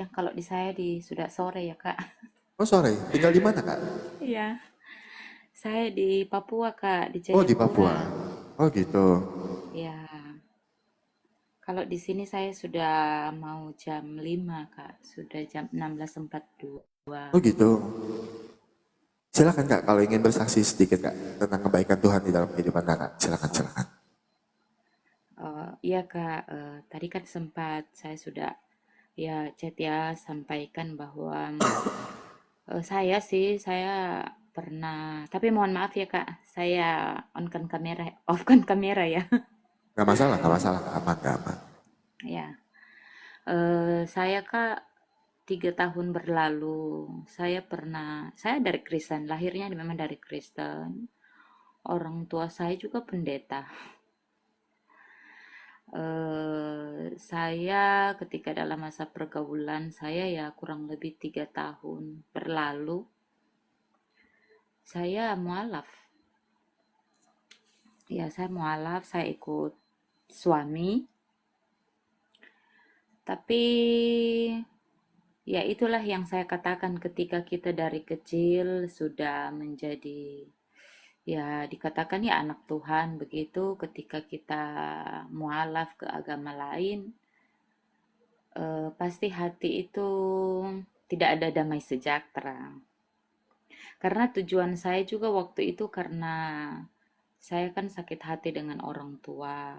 siang. Kalau di saya sudah sore ya, Kak. Oh sore, tinggal di mana Kak? Iya, saya di Papua, Kak, di Oh di Jayapura. Papua. Oh gitu. Ya, kalau di sini saya sudah mau jam 5, Kak. Sudah jam 16.42. Oh gitu. Silakan Kak, kalau ingin bersaksi sedikit Kak tentang kebaikan Tuhan di dalam kehidupan Kakak. Silakan, silakan. Iya, Kak, tadi kan sempat saya sudah ya chat ya sampaikan bahwa saya pernah, tapi mohon maaf ya, Kak, saya offkan kamera ya. Gak masalah, gak masalah, gak aman, gak aman. Ya, saya Kak 3 tahun berlalu, saya dari Kristen, lahirnya memang dari Kristen. Orang tua saya juga pendeta. Saya ketika dalam masa pergaulan saya ya kurang lebih 3 tahun berlalu, saya mualaf. Ya, saya mualaf, saya ikut suami, tapi ya itulah yang saya katakan ketika kita dari kecil sudah menjadi ya dikatakan ya anak Tuhan begitu, ketika kita mualaf ke agama lain, pasti hati itu tidak ada damai sejahtera. Karena tujuan saya juga waktu itu karena saya kan sakit hati dengan orang tua.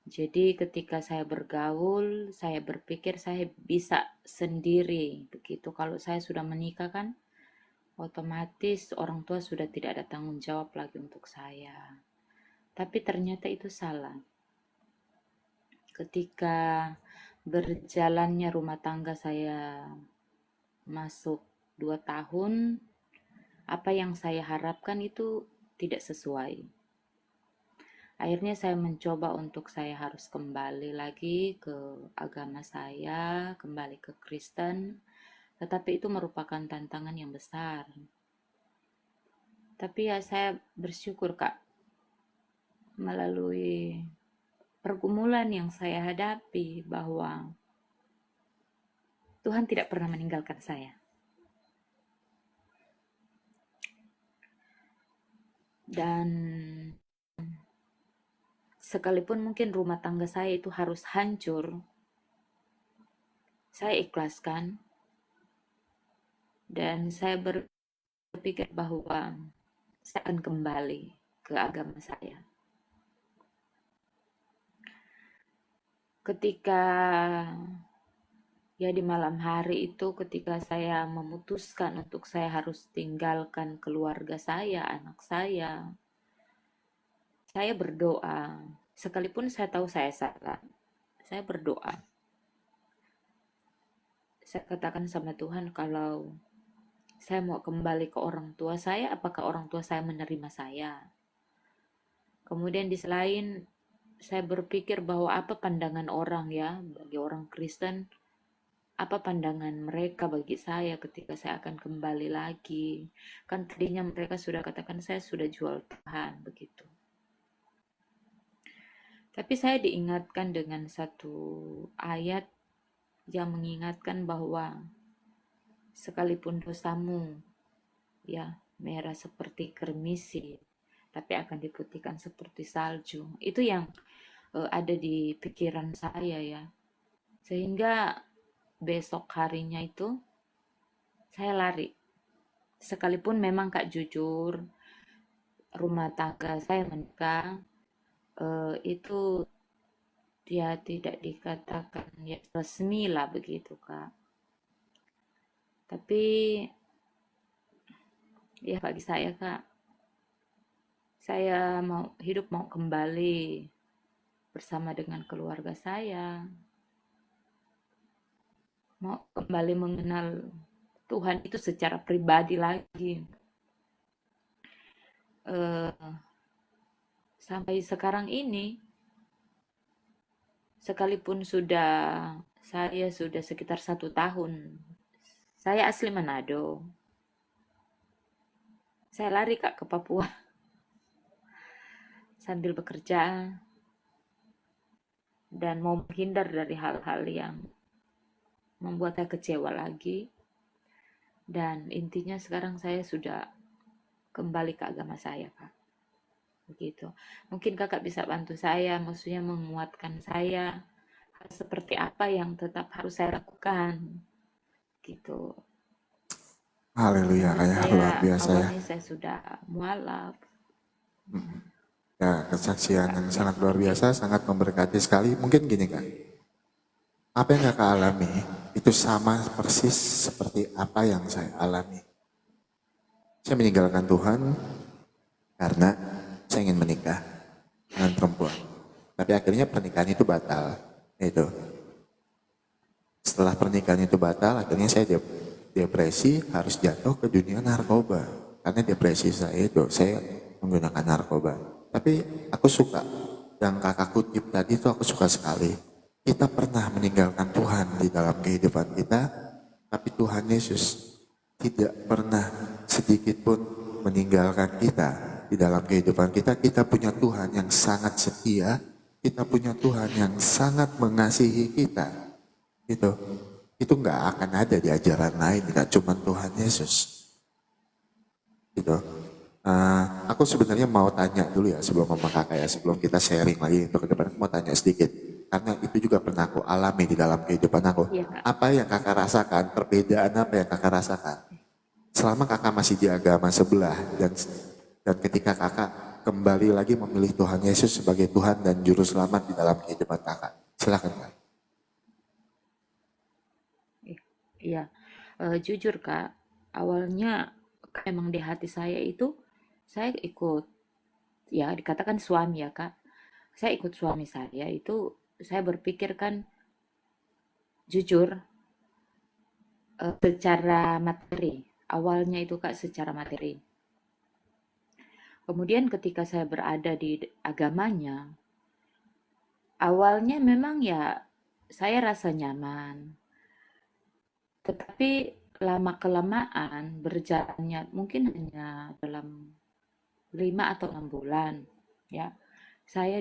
Jadi ketika saya bergaul, saya berpikir saya bisa sendiri begitu. Kalau saya sudah menikah kan, otomatis orang tua sudah tidak ada tanggung jawab lagi untuk saya. Tapi ternyata itu salah. Ketika berjalannya rumah tangga saya masuk 2 tahun, apa yang saya harapkan itu tidak sesuai. Akhirnya saya mencoba untuk saya harus kembali lagi ke agama saya, kembali ke Kristen, tetapi itu merupakan tantangan yang besar. Tapi ya saya bersyukur Kak, melalui pergumulan yang saya hadapi bahwa Tuhan tidak pernah meninggalkan saya. Dan sekalipun mungkin rumah tangga saya itu harus hancur, saya ikhlaskan dan saya berpikir bahwa saya akan kembali ke agama saya. Ketika ya di malam hari itu ketika saya memutuskan untuk saya harus tinggalkan keluarga saya, anak saya berdoa. Sekalipun saya tahu saya salah, saya berdoa. Saya katakan sama Tuhan kalau saya mau kembali ke orang tua saya, apakah orang tua saya menerima saya? Kemudian di selain saya berpikir bahwa apa pandangan orang ya bagi orang Kristen, apa pandangan mereka bagi saya ketika saya akan kembali lagi. Kan tadinya mereka sudah katakan saya sudah jual Tuhan begitu. Tapi saya diingatkan dengan satu ayat yang mengingatkan bahwa sekalipun dosamu ya merah seperti kermisi, tapi akan diputihkan seperti salju. Itu yang ada di pikiran saya ya. Sehingga besok harinya itu saya lari. Sekalipun memang Kak jujur, rumah tangga saya menikah, itu dia tidak dikatakan ya resmi lah begitu Kak. Tapi ya bagi saya Kak, saya mau kembali bersama dengan keluarga saya, mau kembali mengenal Tuhan itu secara pribadi lagi. Eh, Sampai sekarang ini, sekalipun saya sudah sekitar 1 tahun, saya asli Manado. Saya lari Kak ke Papua sambil bekerja dan mau menghindar dari hal-hal yang membuat saya kecewa lagi. Dan intinya sekarang saya sudah kembali ke agama saya, Kak. Begitu. Mungkin Kakak bisa bantu saya, maksudnya menguatkan saya, hal seperti apa yang tetap harus saya lakukan, gitu. Haleluya, Karena kayak saya luar biasa ya. awalnya saya sudah mualaf. Ya, kesaksian yang sangat luar biasa, sangat memberkati sekali. Mungkin gini Kak, apa yang Kakak alami itu sama persis seperti apa yang saya alami. Saya meninggalkan Tuhan karena saya ingin menikah dengan perempuan. Tapi akhirnya pernikahan itu batal. Itu. Setelah pernikahan itu batal, akhirnya saya depresi, harus jatuh ke dunia narkoba. Karena depresi saya itu, saya menggunakan narkoba. Tapi aku suka, yang kakak kutip tadi itu aku suka sekali. Kita pernah meninggalkan Tuhan di dalam kehidupan kita, tapi Tuhan Yesus tidak pernah sedikit pun meninggalkan kita di dalam kehidupan kita. Kita punya Tuhan yang sangat setia, kita punya Tuhan yang sangat mengasihi kita. Itu nggak akan ada di ajaran lain, nggak cuma Tuhan Yesus. Gitu. Aku sebenarnya mau tanya dulu ya sebelum Mama Kakak ya, sebelum kita sharing lagi untuk ke depan, aku mau tanya sedikit. Karena itu juga pernah aku alami di dalam kehidupan aku. Iya, Kak. Apa yang kakak rasakan, perbedaan apa yang kakak rasakan? Selama kakak masih di agama sebelah dan ketika kakak kembali lagi memilih Tuhan Yesus sebagai Tuhan dan Juru Selamat di dalam kehidupan kakak. Silakan Kak. Iya, jujur Kak, awalnya emang di hati saya itu, saya ikut, ya dikatakan suami ya Kak, saya ikut suami saya itu, saya berpikir kan jujur, secara materi, awalnya itu Kak secara materi. Kemudian ketika saya berada di agamanya, awalnya memang ya saya rasa nyaman, tetapi lama-kelamaan berjalannya mungkin hanya dalam 5 atau 6 bulan, ya, saya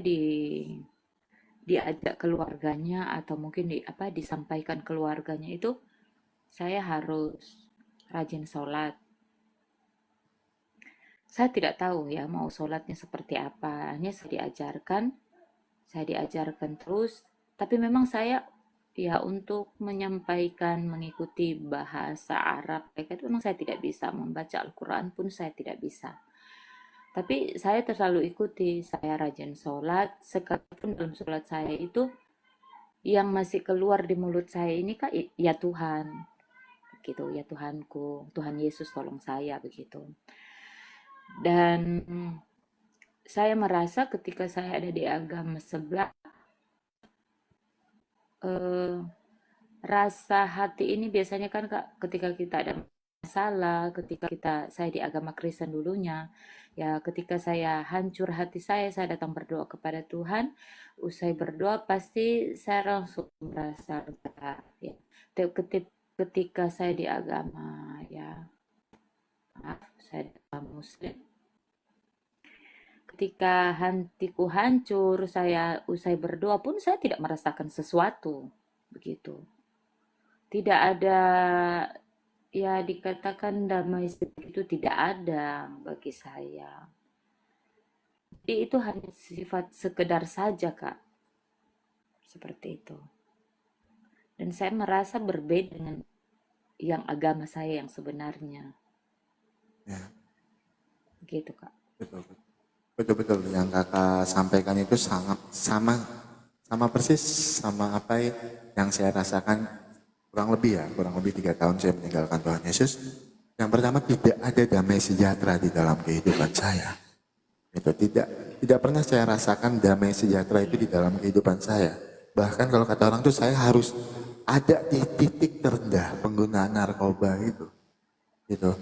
diajak keluarganya atau mungkin disampaikan keluarganya itu saya harus rajin sholat. Saya tidak tahu ya mau sholatnya seperti apa, hanya saya diajarkan terus, tapi memang saya ya untuk menyampaikan mengikuti bahasa Arab mereka itu memang saya tidak bisa, membaca Al-Quran pun saya tidak bisa. Tapi saya terlalu ikuti, saya rajin sholat, sekalipun dalam sholat saya itu yang masih keluar di mulut saya ini Kak, ya Tuhan, gitu, ya Tuhanku, Tuhan Yesus tolong saya, begitu. Dan saya merasa ketika saya ada di agama sebelah, eh, rasa hati ini biasanya kan Kak, ketika kita ada masalah, ketika saya di agama Kristen dulunya, ya ketika saya hancur hati saya datang berdoa kepada Tuhan, usai berdoa pasti saya langsung merasa lega, ya. Ketika saya di agama, ya maaf, saya di agama Muslim, ketika hatiku hancur, saya usai berdoa pun saya tidak merasakan sesuatu, begitu. Tidak ada, ya dikatakan damai itu tidak ada bagi saya. Jadi itu hanya sifat sekedar saja Kak, seperti itu. Dan saya merasa berbeda dengan yang agama saya yang sebenarnya. Ya. Gitu Kak. Betul yang kakak sampaikan itu sangat sama persis sama apa yang saya rasakan kurang lebih 3 tahun saya meninggalkan Tuhan Yesus. Yang pertama, tidak ada damai sejahtera di dalam kehidupan saya. Itu tidak pernah saya rasakan damai sejahtera itu di dalam kehidupan saya. Bahkan kalau kata orang tuh saya harus ada di titik terendah penggunaan narkoba itu. Gitu.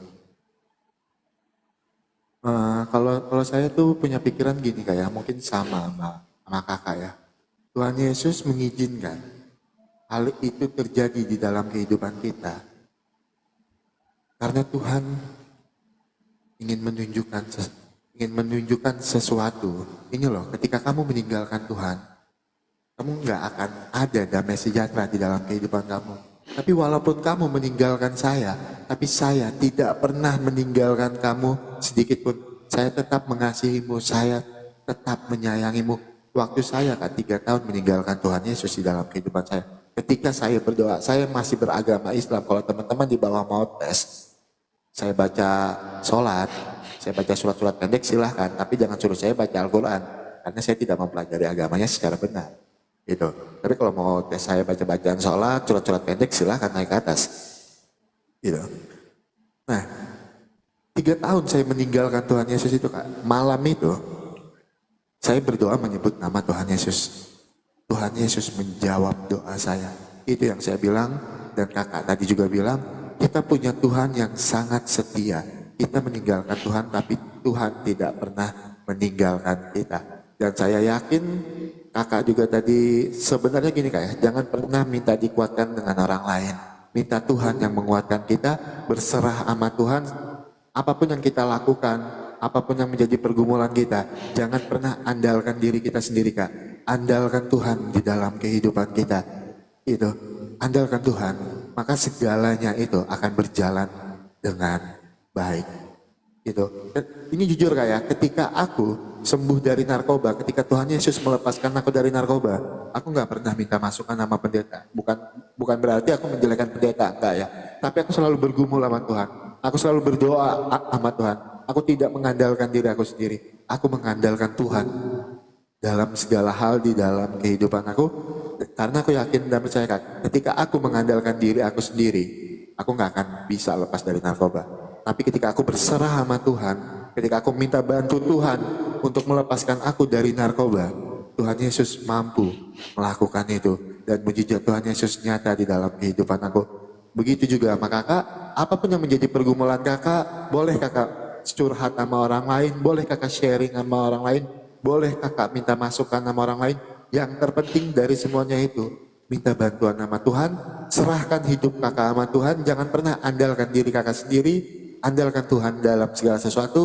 Kalau saya tuh punya pikiran gini kayak mungkin sama kakak ya. Tuhan Yesus mengizinkan hal itu terjadi di dalam kehidupan kita. Karena Tuhan ingin menunjukkan sesuatu. Ini loh, ketika kamu meninggalkan Tuhan, kamu nggak akan ada damai sejahtera di dalam kehidupan kamu. Tapi walaupun kamu meninggalkan saya, tapi saya tidak pernah meninggalkan kamu sedikit pun. Saya tetap mengasihimu, saya tetap menyayangimu. Waktu saya kan 3 tahun meninggalkan Tuhan Yesus di dalam kehidupan saya. Ketika saya berdoa, saya masih beragama Islam. Kalau teman-teman di bawah mau tes, saya baca sholat, saya baca surat-surat pendek silahkan, tapi jangan suruh saya baca Al-Quran, karena saya tidak mempelajari agamanya secara benar. Gitu. Tapi kalau mau tes saya baca bacaan sholat, surat-surat pendek silahkan naik ke atas. Gitu. Nah, 3 tahun saya meninggalkan Tuhan Yesus itu kak, malam itu saya berdoa menyebut nama Tuhan Yesus. Tuhan Yesus menjawab doa saya. Itu yang saya bilang, dan kakak tadi juga bilang, kita punya Tuhan yang sangat setia. Kita meninggalkan Tuhan, tapi Tuhan tidak pernah meninggalkan kita. Dan saya yakin kakak juga tadi sebenarnya gini kak ya, jangan pernah minta dikuatkan dengan orang lain. Minta Tuhan yang menguatkan kita, berserah sama Tuhan, apapun yang kita lakukan, apapun yang menjadi pergumulan kita, jangan pernah andalkan diri kita sendiri kak. Andalkan Tuhan di dalam kehidupan kita. Itu, andalkan Tuhan, maka segalanya itu akan berjalan dengan baik. Gitu. Dan ini jujur kak ya, ketika aku sembuh dari narkoba, ketika Tuhan Yesus melepaskan aku dari narkoba, aku nggak pernah minta masukan nama pendeta. Bukan berarti aku menjelekan pendeta, enggak ya. Tapi aku selalu bergumul sama Tuhan. Aku selalu berdoa sama Tuhan. Aku tidak mengandalkan diri aku sendiri. Aku mengandalkan Tuhan dalam segala hal di dalam kehidupan aku. Karena aku yakin dan percaya kak, ketika aku mengandalkan diri aku sendiri, aku nggak akan bisa lepas dari narkoba. Tapi ketika aku berserah sama Tuhan, ketika aku minta bantu Tuhan untuk melepaskan aku dari narkoba, Tuhan Yesus mampu melakukan itu. Dan mujizat Tuhan Yesus nyata di dalam kehidupan aku. Begitu juga sama kakak, apapun yang menjadi pergumulan kakak, boleh kakak curhat sama orang lain, boleh kakak sharing sama orang lain, boleh kakak minta masukan sama orang lain. Yang terpenting dari semuanya itu, minta bantuan sama Tuhan, serahkan hidup kakak sama Tuhan, jangan pernah andalkan diri kakak sendiri, andalkan Tuhan dalam segala sesuatu,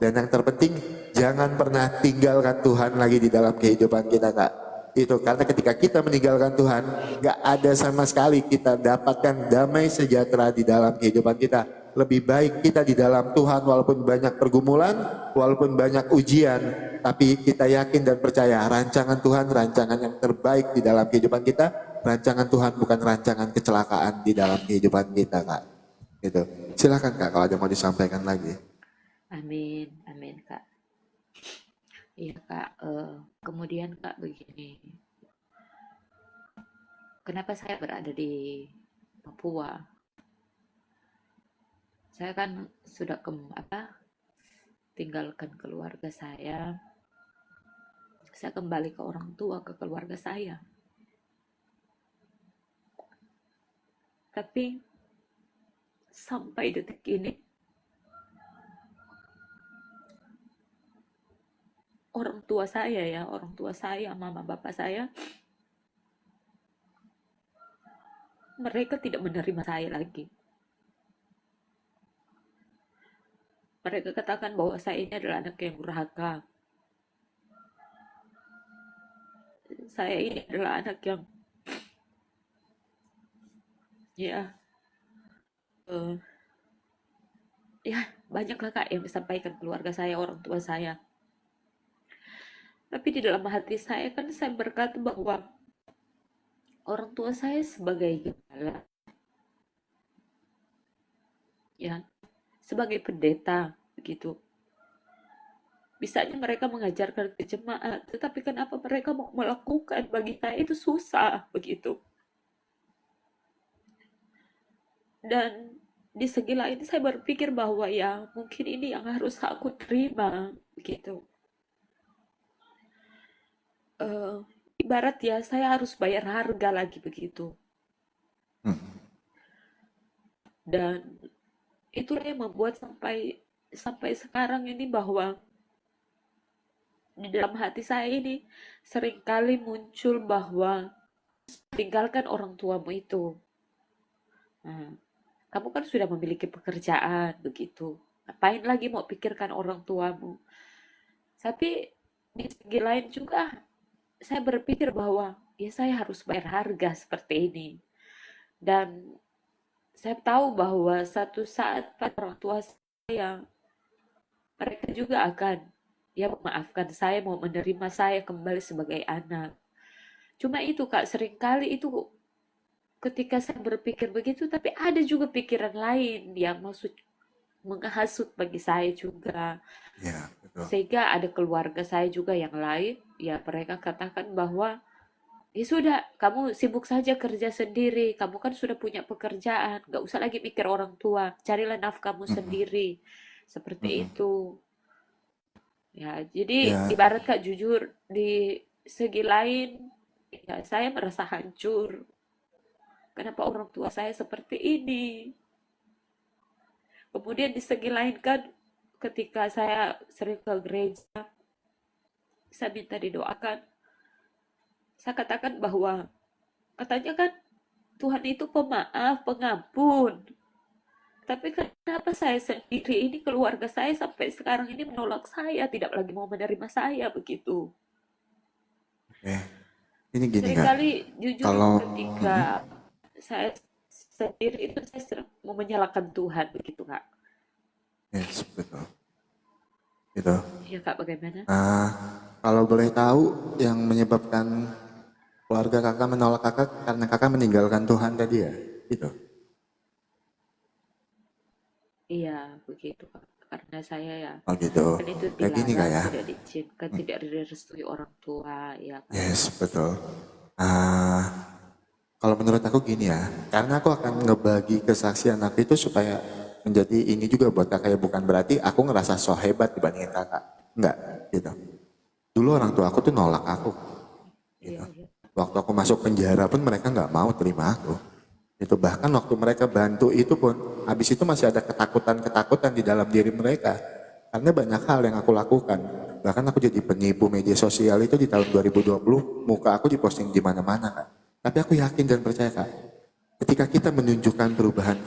dan yang terpenting, jangan pernah tinggalkan Tuhan lagi di dalam kehidupan kita kak. Itu karena ketika kita meninggalkan Tuhan, gak ada sama sekali kita dapatkan damai sejahtera di dalam kehidupan kita. Lebih baik kita di dalam Tuhan walaupun banyak pergumulan, walaupun banyak ujian, tapi kita yakin dan percaya rancangan Tuhan, rancangan yang terbaik di dalam kehidupan kita. Rancangan Tuhan bukan rancangan kecelakaan di dalam kehidupan kita kak. Gitu. Silakan kak kalau ada mau disampaikan lagi. Amin, amin Kak. Iya Kak, kemudian Kak begini, kenapa saya berada di Papua? Saya kan sudah tinggalkan keluarga saya kembali ke orang tua, ke keluarga saya. Tapi sampai detik ini, orang tua saya, mama bapak saya, mereka tidak menerima saya lagi. Mereka katakan bahwa saya ini adalah anak yang durhaka. Saya ini adalah anak yang ya eh, ya banyaklah Kak yang disampaikan keluarga saya, orang tua saya. Tapi di dalam hati saya kan saya berkata bahwa orang tua saya sebagai gembala, ya, sebagai pendeta begitu. Bisanya mereka mengajarkan ke jemaat, tetapi kenapa mereka mau melakukan bagi saya itu susah begitu. Dan di segi lain saya berpikir bahwa ya mungkin ini yang harus aku terima begitu. Eh, Ibarat ya saya harus bayar harga lagi begitu. Dan itulah yang membuat sampai sampai sekarang ini bahwa di dalam hati saya ini seringkali muncul bahwa tinggalkan orang tuamu itu. Nah, kamu kan sudah memiliki pekerjaan begitu. Ngapain lagi mau pikirkan orang tuamu? Tapi di segi lain juga saya berpikir bahwa ya saya harus bayar harga seperti ini. Dan saya tahu bahwa satu saat pada orang tua saya, mereka juga akan ya memaafkan saya, mau menerima saya kembali sebagai anak. Cuma itu Kak, seringkali itu ketika saya berpikir begitu, tapi ada juga pikiran lain yang maksud menghasut bagi saya juga. Ya, betul. Sehingga ada keluarga saya juga yang lain, ya mereka katakan bahwa ya sudah, kamu sibuk saja kerja sendiri, kamu kan sudah punya pekerjaan, gak usah lagi mikir orang tua, carilah nafkahmu Mm-mm, sendiri. Seperti mm-mm. itu. Ya, jadi Ya, ibarat Kak jujur di segi lain, ya saya merasa hancur. Kenapa orang tua saya seperti ini? Kemudian di segi lain kan ketika saya sering ke gereja, saya minta didoakan. Saya katakan bahwa katanya kan Tuhan itu pemaaf, pengampun. Tapi kenapa saya sendiri ini keluarga saya sampai sekarang ini menolak saya, tidak lagi mau menerima saya begitu. oke. Ini gini Kak, Seringkali jujur kalau mm-mm. ketika saya sendiri itu saya sering mau menyalahkan Tuhan begitu Kak. Yes, betul. Gitu. Ya Kak bagaimana? Nah, kalau boleh tahu yang menyebabkan keluarga kakak menolak kakak karena kakak meninggalkan Tuhan tadi ya? Gitu. Iya begitu Kak. Karena saya ya Oh gitu. kan itu Kayak gini kak dilarang, ya? tidak diizinkan, tidak direstui orang tua, ya kan. Yes, betul. Ah, kalau menurut aku gini ya, karena aku akan ngebagi kesaksian aku itu supaya menjadi ini juga buat kakak ya, bukan berarti aku ngerasa so hebat dibandingin kakak. Enggak, gitu. Dulu orang tua aku tuh nolak aku, Iya gitu. iya. Waktu aku masuk penjara pun mereka nggak mau terima aku. Itu bahkan waktu mereka bantu itu pun, habis itu masih ada ketakutan-ketakutan di dalam diri mereka. Karena banyak hal yang aku lakukan. Bahkan aku jadi penipu media sosial itu di tahun 2020, muka aku diposting di mana-mana kan. Tapi aku yakin dan percaya kak, ketika kita menunjukkan perubahan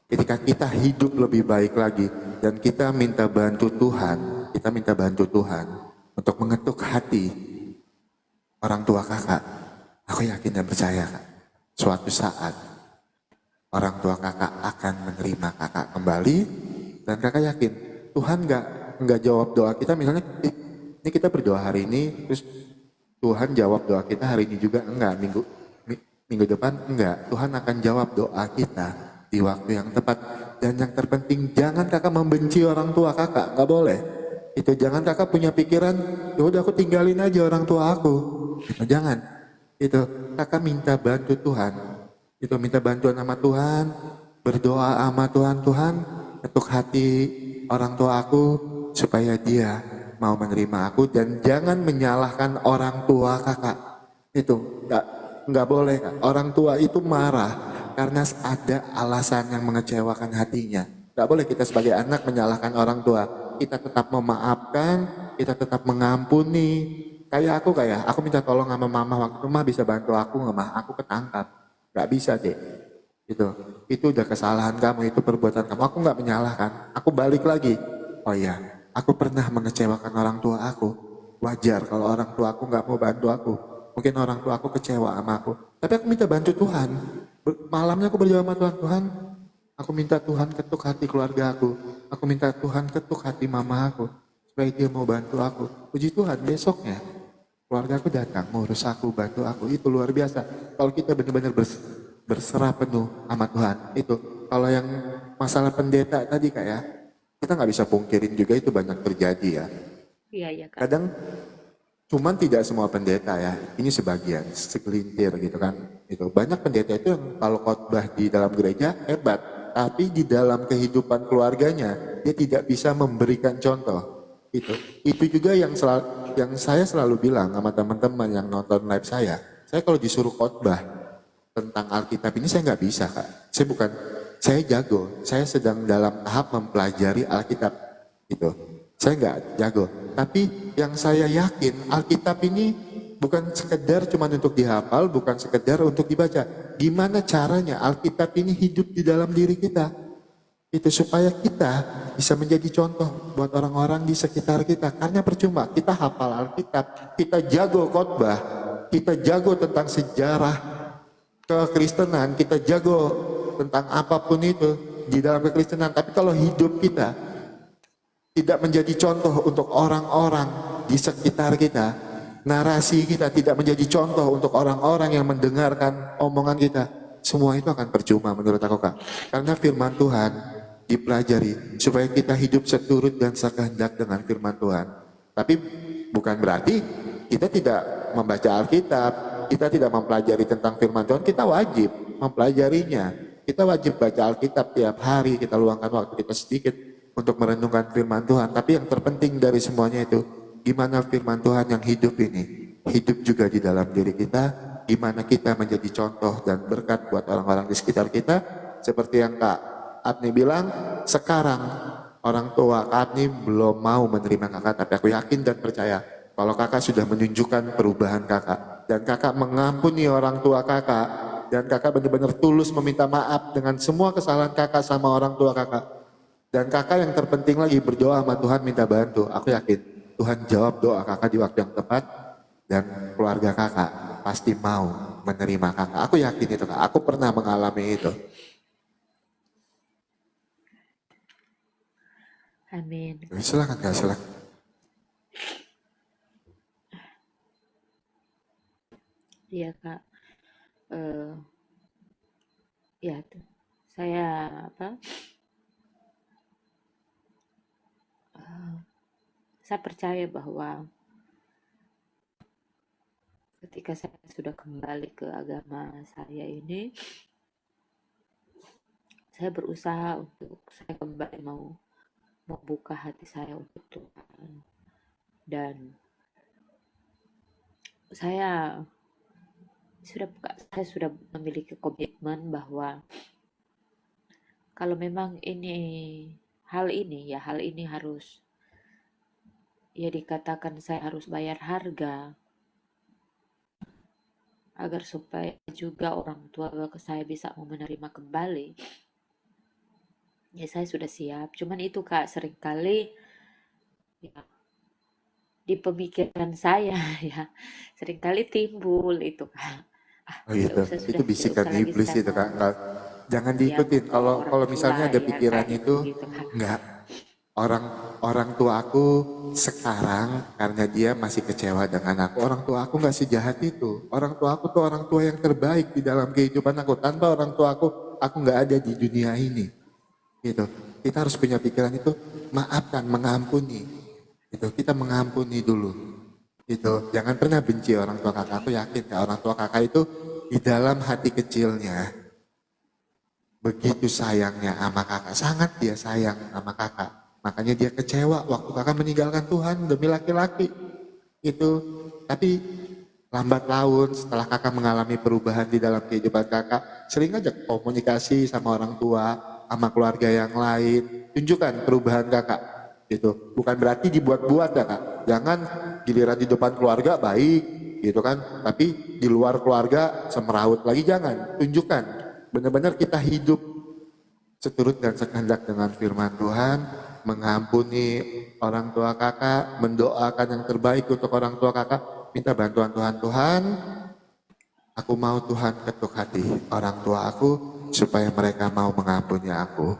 ketika kita hidup lebih baik lagi, dan kita minta bantu Tuhan untuk mengetuk hati orang tua kakak, aku yakin dan percaya kak, suatu saat orang tua kakak akan menerima kakak kembali, dan kakak yakin Tuhan nggak jawab doa kita. Misalnya ini kita berdoa hari ini terus Tuhan jawab doa kita hari ini juga enggak, minggu depan enggak. Tuhan akan jawab doa kita di waktu yang tepat. Dan yang terpenting jangan kakak membenci orang tua kakak, nggak boleh. Itu jangan kakak punya pikiran, ya udah aku tinggalin aja orang tua aku. Itu jangan. Itu kakak minta bantu Tuhan. Itu minta bantuan sama Tuhan, berdoa sama Tuhan, Tuhan ketuk hati orang tua aku supaya dia mau menerima aku, dan jangan menyalahkan orang tua kakak. Itu nggak boleh kak. Orang tua itu marah karena ada alasan yang mengecewakan hatinya. Nggak boleh kita sebagai anak menyalahkan orang tua. Kita tetap memaafkan, kita tetap mengampuni. Kayak aku minta tolong sama mama waktu itu, mah bisa bantu aku nggak mah? Aku ketangkap. Nggak bisa deh. Itu udah kesalahan kamu, itu perbuatan kamu. Aku nggak menyalahkan. Aku balik lagi. Oh iya, aku pernah mengecewakan orang tua aku. Wajar kalau orang tua aku nggak mau bantu aku. Mungkin orang tua aku kecewa sama aku. Tapi aku minta bantu Tuhan. Malamnya aku berdoa sama Tuhan. Tuhan, aku minta Tuhan ketuk hati keluarga aku. Aku minta Tuhan ketuk hati mama aku. Supaya dia mau bantu aku. Puji Tuhan, besoknya keluarga aku datang, ngurus aku, bantu aku. Itu luar biasa. Kalau kita benar-benar berserah penuh sama Tuhan. Itu kalau yang masalah pendeta tadi kak ya, kita nggak bisa pungkirin juga itu banyak terjadi ya. Iya iya Kak. Kadang cuman tidak semua pendeta ya, ini sebagian, segelintir gitu kan. Itu banyak pendeta itu yang kalau khotbah di dalam gereja hebat, tapi di dalam kehidupan keluarganya dia tidak bisa memberikan contoh. Itu juga yang saya selalu bilang sama teman-teman yang nonton live saya. Saya kalau disuruh khotbah tentang Alkitab ini saya nggak bisa kak. Saya jago. Saya sedang dalam tahap mempelajari Alkitab itu. Saya nggak jago. Tapi yang saya yakin Alkitab ini bukan sekedar cuma untuk dihafal, bukan sekedar untuk dibaca. Gimana caranya Alkitab ini hidup di dalam diri kita? Itu supaya kita bisa menjadi contoh buat orang-orang di sekitar kita. Karena percuma kita hafal Alkitab, kita jago khotbah, kita jago tentang sejarah kekristenan, kita jago tentang apapun itu di dalam kekristenan, tapi kalau hidup kita tidak menjadi contoh untuk orang-orang di sekitar kita, narasi kita tidak menjadi contoh untuk orang-orang yang mendengarkan omongan kita, semua itu akan percuma menurut aku, Kak. Karena firman Tuhan dipelajari supaya kita hidup seturut dan sekehendak dengan firman Tuhan. Tapi bukan berarti kita tidak membaca Alkitab, kita tidak mempelajari tentang firman Tuhan. Kita wajib mempelajarinya. Kita wajib baca Alkitab tiap hari, kita luangkan waktu kita sedikit untuk merenungkan firman Tuhan. Tapi yang terpenting dari semuanya itu, gimana firman Tuhan yang hidup ini hidup juga di dalam diri kita, gimana kita menjadi contoh dan berkat buat orang-orang di sekitar kita. Seperti yang Kak Apni bilang, sekarang orang tua Kak Apni belum mau menerima kakak, tapi aku yakin dan percaya kalau kakak sudah menunjukkan perubahan kakak, dan kakak mengampuni orang tua kakak, dan kakak benar-benar tulus meminta maaf dengan semua kesalahan kakak sama orang tua kakak, dan kakak yang terpenting lagi berdoa sama Tuhan minta bantu. Aku yakin Tuhan jawab doa kakak di waktu yang tepat, dan keluarga kakak pasti mau menerima kakak. Aku yakin itu, Kak. Aku pernah mengalami itu. Amin. Silakan, Kak, silakan. Iya, Kak. Eh, ya tuh. Saya apa? Saya percaya bahwa ketika saya sudah kembali ke agama saya ini, saya berusaha untuk saya kembali mau membuka hati saya untuk Tuhan, dan saya sudah memiliki komitmen bahwa kalau memang hal ini harus ya dikatakan saya harus bayar harga agar supaya juga orang tua saya bisa mau menerima kembali. Ya saya sudah siap. Cuman itu, Kak, seringkali ya, di pemikiran saya ya seringkali timbul itu, Kak. Oh gitu. Itu bisikan iblis itu, Kak. Jangan diikutin. Kalau misalnya ada pikiran itu, gitu, Kak. enggak. Orang tua aku sekarang karena dia masih kecewa dengan aku. Orang tua aku nggak sejahat itu. Orang tua aku tuh orang tua yang terbaik di dalam kehidupan aku. Tanpa orang tua aku nggak ada di dunia ini. Gitu. Kita harus punya pikiran itu, maafkan, mengampuni. Gitu. Kita mengampuni dulu. Gitu. Jangan pernah benci orang tua kakak. Aku yakin orang tua kakak itu di dalam hati kecilnya begitu sayangnya sama kakak. Sangat dia sayang sama kakak. Makanya dia kecewa waktu kakak meninggalkan Tuhan demi laki-laki. Itu. Tapi lambat laun setelah kakak mengalami perubahan di dalam kehidupan kakak, sering aja komunikasi sama orang tua, sama keluarga yang lain, tunjukkan perubahan kakak. Gitu. Bukan berarti dibuat-buat ya, Kak. Jangan giliran di depan keluarga baik, gitu kan. Tapi di luar keluarga semeraut lagi, jangan. Tunjukkan. Benar-benar kita hidup seturut dan sekehendak dengan firman Tuhan, mengampuni orang tua kakak, mendoakan yang terbaik untuk orang tua kakak, minta bantuan Tuhan. Aku mau Tuhan ketuk hati orang tua aku supaya mereka mau mengampuni aku,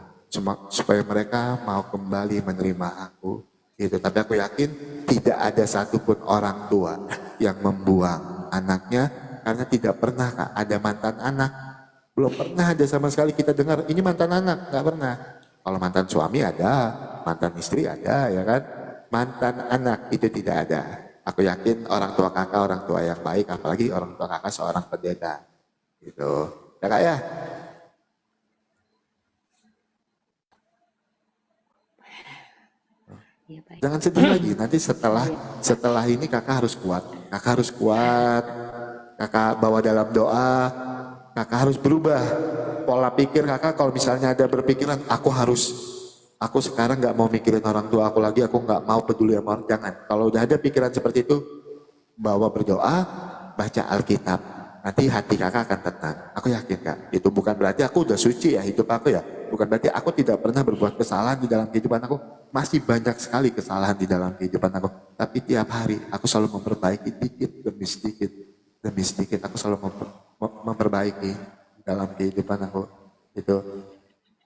supaya mereka mau kembali menerima aku. Gitu. Tapi aku yakin tidak ada satupun orang tua yang membuang anaknya karena tidak pernah, Kak, ada mantan anak. Belum pernah ada sama sekali kita dengar ini mantan anak, nggak pernah. Kalau mantan suami ada, mantan istri ada, ya kan. Mantan anak itu tidak ada. Aku yakin orang tua kakak orang tua yang baik, apalagi orang tua kakak seorang pendeta. Gitu. Ya, Kak, ya. Ya, baik. Jangan sedih lagi. Nanti setelah ini kakak harus kuat. Kakak harus kuat. Kakak bawa dalam doa. Kakak harus berubah pola pikir kakak. Kalau misalnya ada berpikiran aku sekarang nggak mau mikirin orang tua aku lagi, aku nggak mau peduli sama orang, jangan. Kalau udah ada pikiran seperti itu, bawa berdoa, baca Alkitab, nanti hati kakak akan tenang. Aku yakin, Kak. Itu bukan berarti aku udah suci ya hidup aku ya, bukan berarti aku tidak pernah berbuat kesalahan di dalam kehidupan aku. Masih banyak sekali kesalahan di dalam kehidupan aku, tapi tiap hari aku selalu memperbaiki dikit demi sedikit. demi sedikit aku selalu memperbaiki dalam kehidupan aku itu.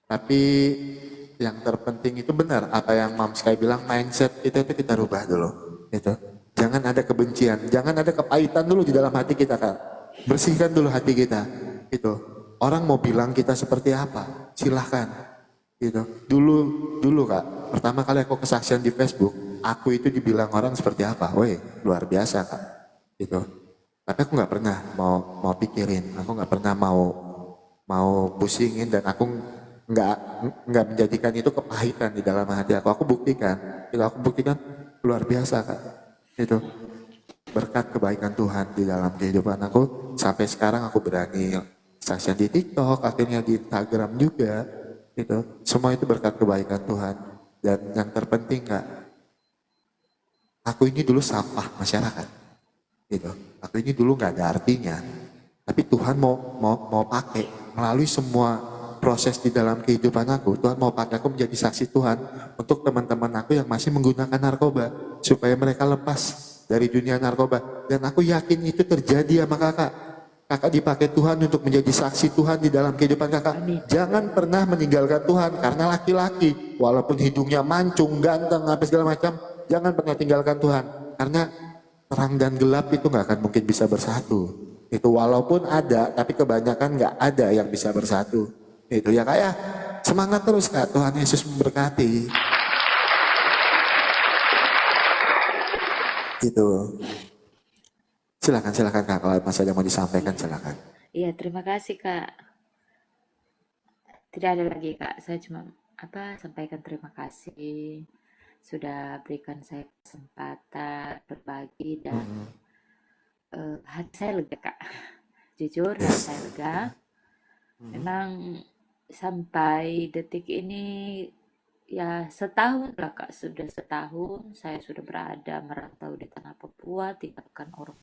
Tapi yang terpenting itu benar apa yang Mam Sky bilang, mindset itu kita rubah dulu. Itu. Jangan ada kebencian, jangan ada kepahitan dulu di dalam hati kita, Kak. Bersihkan dulu hati kita. Itu. Orang mau bilang kita seperti apa, silahkan. Gitu. Dulu Kak, pertama kali aku kesaksian di Facebook, aku itu dibilang orang seperti apa. Woi, luar biasa Kak. Gitu. Tapi aku nggak pernah mau pikirin, aku nggak pernah mau pusingin, dan aku nggak nggak menjadikan itu kepahitan di dalam hati aku. Aku buktikan luar biasa Kak. Itu berkat kebaikan Tuhan di dalam kehidupan aku, sampai sekarang aku berani saksian di TikTok, akhirnya di Instagram juga. Itu semua itu berkat kebaikan Tuhan. Dan yang terpenting Kak, aku ini dulu sampah masyarakat. Gitu. Aku ini dulu nggak ada artinya, tapi Tuhan mau pakai melalui semua proses di dalam kehidupan aku. Tuhan mau pakai aku menjadi saksi Tuhan untuk teman-teman aku yang masih menggunakan narkoba, supaya mereka lepas dari dunia narkoba. Dan aku yakin itu terjadi sama kakak. Kakak dipakai Tuhan untuk menjadi saksi Tuhan di dalam kehidupan kakak. Amin. Jangan pernah meninggalkan Tuhan, karena laki-laki walaupun hidungnya mancung, ganteng, apa segala macam, jangan pernah tinggalkan Tuhan. Karena terang dan gelap itu nggak akan mungkin bisa bersatu. Itu walaupun ada, tapi kebanyakan nggak ada yang bisa bersatu. Itu ya Kak ya. Semangat terus Kak, Tuhan Yesus memberkati. Itu. Silakan Kak, kalau masih ada mau disampaikan silakan. Iya, terima kasih Kak. Tidak ada lagi Kak, saya cuma sampaikan terima kasih sudah berikan saya kesempatan berbagi, dan hati saya lega Kak. Jujur hati Yes. saya lega. Memang sampai detik ini ya setahun lah Kak, sudah setahun saya sudah berada merantau di tanah Papua, tinggalkan orang